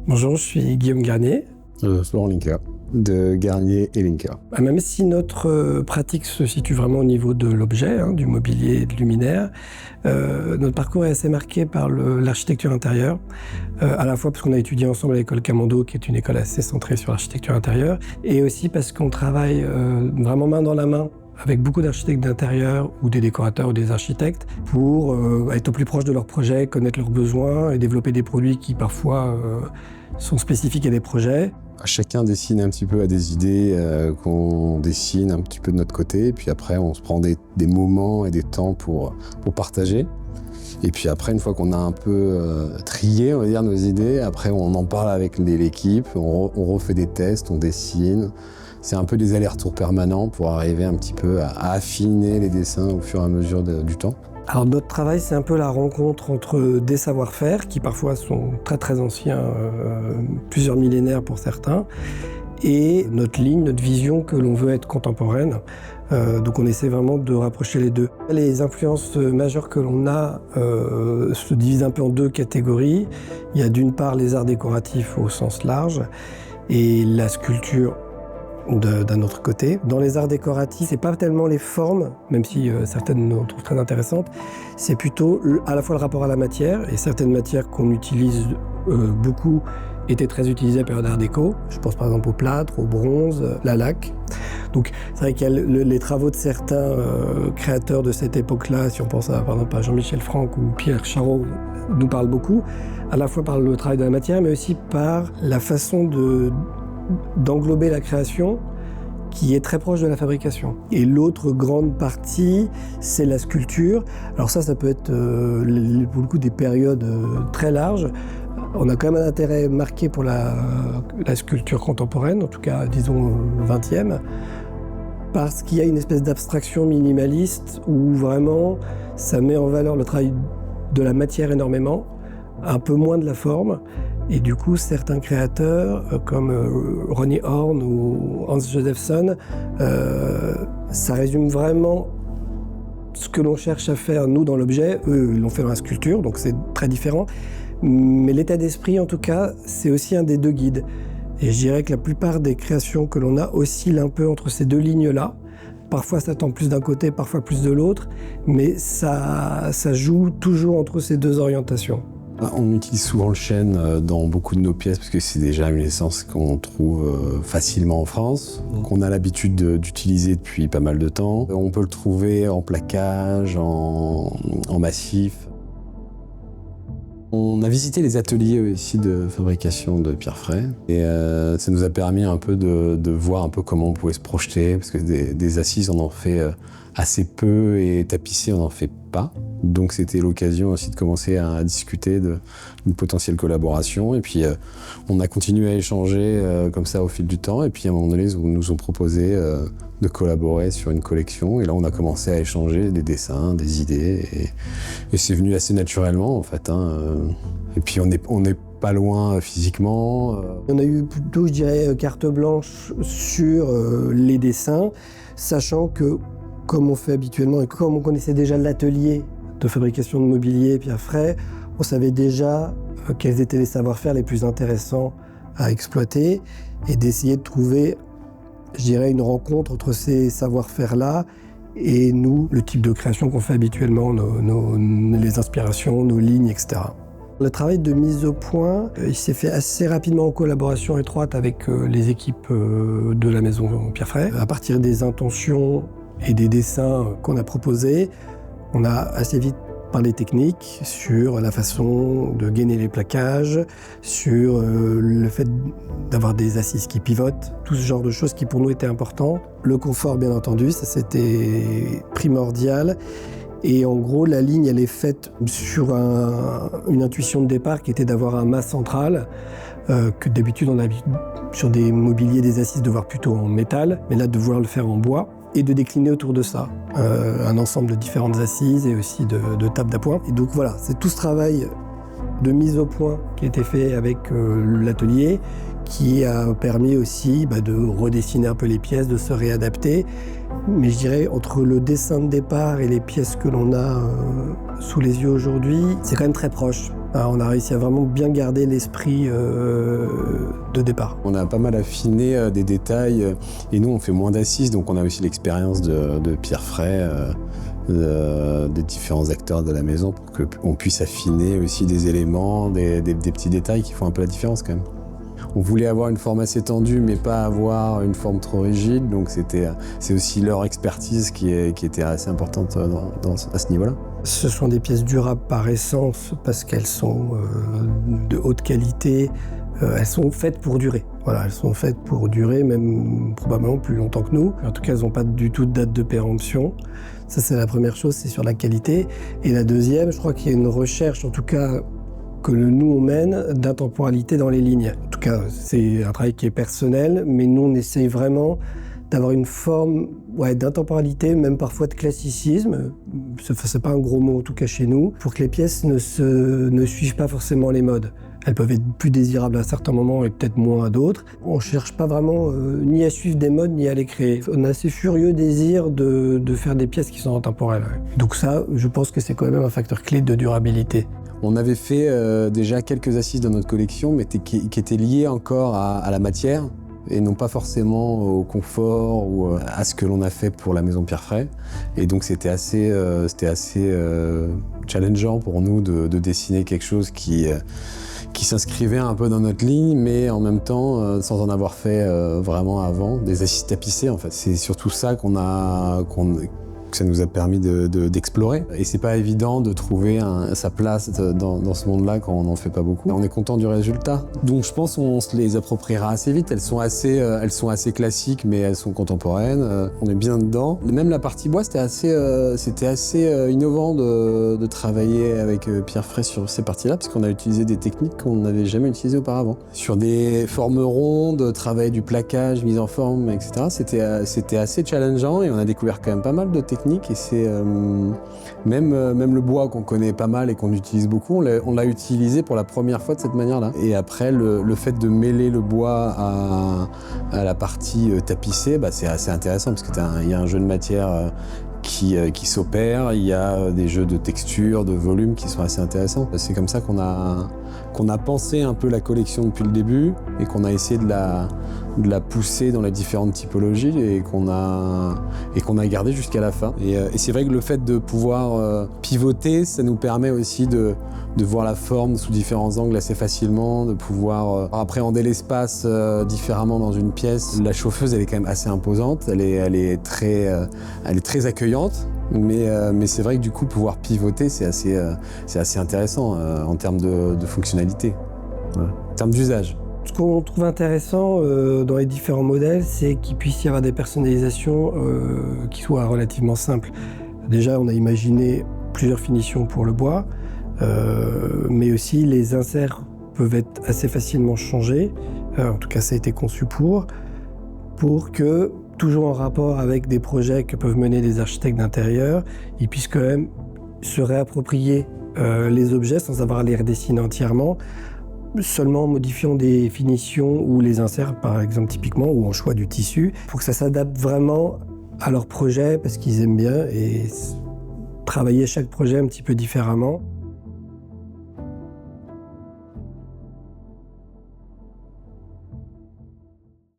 Bonjour, je suis Guillaume Garnier. Florent Linka, de Garnier et Linka. Même si notre pratique se situe vraiment au niveau de l'objet, du mobilier et de luminaire, notre parcours est assez marqué par l'architecture intérieure, à la fois parce qu'on a étudié ensemble à l'école Camondo, qui est une école assez centrée sur l'architecture intérieure, et aussi parce qu'on travaille vraiment main dans la main avec beaucoup d'architectes d'intérieur ou des décorateurs ou des architectes pour être au plus proche de leurs projets, connaître leurs besoins et développer des produits qui parfois sont spécifiques à des projets. Chacun dessine un petit peu à des idées qu'on dessine un petit peu de notre côté, et puis après on se prend des moments et des temps pour partager. Et puis après, une fois qu'on a un peu trié, on va dire, nos idées, après on en parle avec l'équipe, on refait des tests, on dessine. C'est un peu des allers-retours permanents pour arriver un petit peu à affiner les dessins au fur et à mesure du temps. Alors notre travail, c'est un peu la rencontre entre des savoir-faire qui parfois sont très très anciens, plusieurs millénaires pour certains, et notre ligne, notre vision que l'on veut être contemporaine. Donc on essaie vraiment de rapprocher les deux. Les influences majeures que l'on a se divisent un peu en deux catégories. Il y a d'une part les arts décoratifs au sens large et la sculpture d'un autre côté. Dans les arts décoratifs, c'est pas tellement les formes, même si certaines on trouve très intéressantes, c'est plutôt à la fois le rapport à la matière, et certaines matières qu'on utilise beaucoup étaient très utilisées à la période art déco. Je pense par exemple au plâtre, au bronze, la laque. Donc c'est vrai qu'il y a les travaux de certains créateurs de cette époque-là, si on pense par exemple à Jean-Michel Franck ou Pierre Charot, nous parlent beaucoup, à la fois par le travail de la matière, mais aussi par la façon d'englober la création qui est très proche de la fabrication. Et l'autre grande partie, c'est la sculpture. Alors ça peut être pour le coup des périodes très larges. On a quand même un intérêt marqué pour la sculpture contemporaine, en tout cas disons 20e, parce qu'il y a une espèce d'abstraction minimaliste où vraiment ça met en valeur le travail de la matière énormément, un peu moins de la forme. Et du coup, certains créateurs, comme Ronnie Horn ou Hans Josephson, ça résume vraiment ce que l'on cherche à faire, nous, dans l'objet. Eux, ils l'ont fait dans la sculpture, donc c'est très différent. Mais l'état d'esprit, en tout cas, c'est aussi un des deux guides. Et je dirais que la plupart des créations que l'on a oscillent un peu entre ces deux lignes-là. Parfois, ça tend plus d'un côté, parfois plus de l'autre. Mais ça joue toujours entre ces deux orientations. On utilise souvent le chêne dans beaucoup de nos pièces parce que c'est déjà une essence qu'on trouve facilement en France, qu'on a l'habitude d'utiliser depuis pas mal de temps. On peut le trouver en plaquage, en massif. On a visité les ateliers ici de fabrication de pierre frais et ça nous a permis un peu de voir un peu comment on pouvait se projeter parce que des assises on en fait assez peu et tapisser on n'en fait pas. Donc c'était l'occasion aussi de commencer à discuter d'une potentielle collaboration et puis on a continué à échanger comme ça au fil du temps et puis à un moment donné ils nous ont proposé de collaborer sur une collection et là on a commencé à échanger des dessins, des idées et c'est venu assez naturellement en fait. Et puis on est pas loin physiquement. On a eu plutôt, je dirais, carte blanche sur les dessins, sachant que comme on fait habituellement et comme on connaissait déjà l'atelier de fabrication de mobilier pierre frais, on savait déjà quels étaient les savoir-faire les plus intéressants à exploiter et d'essayer de trouver, je dirais, une rencontre entre ces savoir-faire-là et nous, le type de création qu'on fait habituellement, les inspirations, nos lignes, etc. Le travail de mise au point, il s'est fait assez rapidement en collaboration étroite avec les équipes de la maison pierre frais. À partir des intentions et des dessins qu'on a proposés, on a assez vite parlé technique sur la façon de gainer les plaquages, sur le fait d'avoir des assises qui pivotent, tout ce genre de choses qui pour nous étaient importants. Le confort, bien entendu, ça c'était primordial. Et en gros, la ligne, elle est faite sur une intuition de départ qui était d'avoir un mât central, que d'habitude on a sur des mobiliers, des assises, de voir plutôt en métal, mais là de vouloir le faire en bois. Et de décliner autour de ça un ensemble de différentes assises et aussi de tables d'appoint. Et donc voilà, c'est tout ce travail de mise au point qui a été fait avec l'atelier qui a permis aussi de redessiner un peu les pièces, de se réadapter. Mais je dirais, entre le dessin de départ et les pièces que l'on a sous les yeux aujourd'hui, c'est quand même très proche. On a réussi à vraiment bien garder l'esprit de départ. On a pas mal affiné des détails et nous on fait moins d'assises, donc on a aussi l'expérience de Pierre Fray, des différents acteurs de la maison pour qu'on puisse affiner aussi des éléments, des petits détails qui font un peu la différence quand même. On voulait avoir une forme assez tendue mais pas avoir une forme trop rigide, donc c'est aussi leur expertise qui était assez importante à ce niveau-là. Ce sont des pièces durables par essence parce qu'elles sont de haute qualité, elles sont faites pour durer. Voilà, elles sont faites pour durer, même probablement plus longtemps que nous. En tout cas, elles n'ont pas du tout de date de péremption. Ça, c'est la première chose, c'est sur la qualité. Et la deuxième, je crois qu'il y a une recherche, en tout cas, que nous on mène d'intemporalité dans les lignes. En tout cas, c'est un travail qui est personnel, mais nous on essaye vraiment d'avoir une forme d'intemporalité, même parfois de classicisme. C'est pas un gros mot en tout cas chez nous, pour que les pièces ne suivent pas forcément les modes. Elles peuvent être plus désirables à certains moments et peut-être moins à d'autres. On ne cherche pas vraiment ni à suivre des modes ni à les créer. On a assez furieux désir de faire des pièces qui sont intemporelles. Donc ça, je pense que c'est quand même un facteur clé de durabilité. On avait fait déjà quelques assises dans notre collection, mais qui étaient liées encore à la matière et non pas forcément au confort ou à ce que l'on a fait pour la maison Pierre Fray. Et donc c'était assez challengeant pour nous de dessiner quelque chose qui s'inscrivait un peu dans notre ligne, mais en même temps sans en avoir fait vraiment avant, des assises tapissées en fait. C'est surtout ça que ça nous a permis d'explorer. Et c'est pas évident de trouver sa place dans ce monde-là quand on n'en fait pas beaucoup. On est content du résultat. Donc je pense qu'on se les appropriera assez vite. Elles sont assez classiques, mais elles sont contemporaines. On est bien dedans. Même la partie bois, c'était assez innovant de travailler avec Pierre Fray sur ces parties-là, parce qu'on a utilisé des techniques qu'on n'avait jamais utilisées auparavant. Sur des formes rondes, travailler du plaquage, mise en forme, etc. C'était assez challengeant et on a découvert quand même pas mal de techniques. Et c'est même le bois qu'on connaît pas mal et qu'on utilise beaucoup, on l'a utilisé pour la première fois de cette manière-là. Et après, le fait de mêler le bois à la partie tapissée, c'est assez intéressant parce qu'il y a un jeu de matière qui s'opère, il y a des jeux de texture, de volume qui sont assez intéressants. C'est comme ça qu'on a pensé un peu la collection depuis le début et qu'on a essayé de la pousser dans les différentes typologies et qu'on a gardé jusqu'à la fin. Et c'est vrai que le fait de pouvoir pivoter, ça nous permet aussi de voir la forme sous différents angles assez facilement, de pouvoir appréhender l'espace différemment dans une pièce. La chauffeuse, elle est quand même assez imposante, elle est très accueillante, mais c'est vrai que du coup, pouvoir pivoter, c'est assez intéressant en termes de fonctionnalité, en termes d'usage. Ce qu'on trouve intéressant dans les différents modèles, c'est qu'il puisse y avoir des personnalisations qui soient relativement simples. Déjà, on a imaginé plusieurs finitions pour le bois, mais aussi les inserts peuvent être assez facilement changés. En tout cas, ça a été conçu pour que, toujours en rapport avec des projets que peuvent mener des architectes d'intérieur, ils puissent quand même se réapproprier les objets sans avoir à les redessiner entièrement, seulement en modifiant des finitions ou les inserts, par exemple, typiquement, ou en choix du tissu, pour que ça s'adapte vraiment à leur projet, parce qu'ils aiment bien et travailler chaque projet un petit peu différemment.